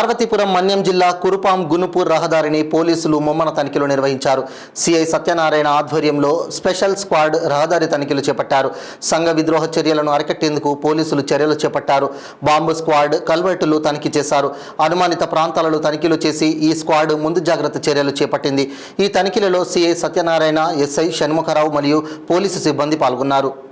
పార్వతీపురం మన్యం జిల్లా కురుపాం గునుపూర్ రహదారిని పోలీసులు ముమ్మన తనిఖీలు నిర్వహించారు. సిఐ సత్యనారాయణ ఆధ్వర్యంలో స్పెషల్ స్క్వాడ్ రహదారి తనిఖీలు చేపట్టారు. సంఘ విద్రోహ చర్యలను అరికట్టేందుకు పోలీసులు చర్యలు చేపట్టారు. బాంబు స్క్వాడ్ కల్వర్టులు తనిఖీ చేశారు. అనుమానిత ప్రాంతాలను తనిఖీలు చేసి ఈ స్క్వాడ్ ముందు జాగ్రత్త చర్యలు చేపట్టింది. ఈ తనిఖీలలో సిఐ సత్యనారాయణ, ఎస్ఐ షణ్ముఖరావు మరియు పోలీసు సిబ్బంది పాల్గొన్నారు.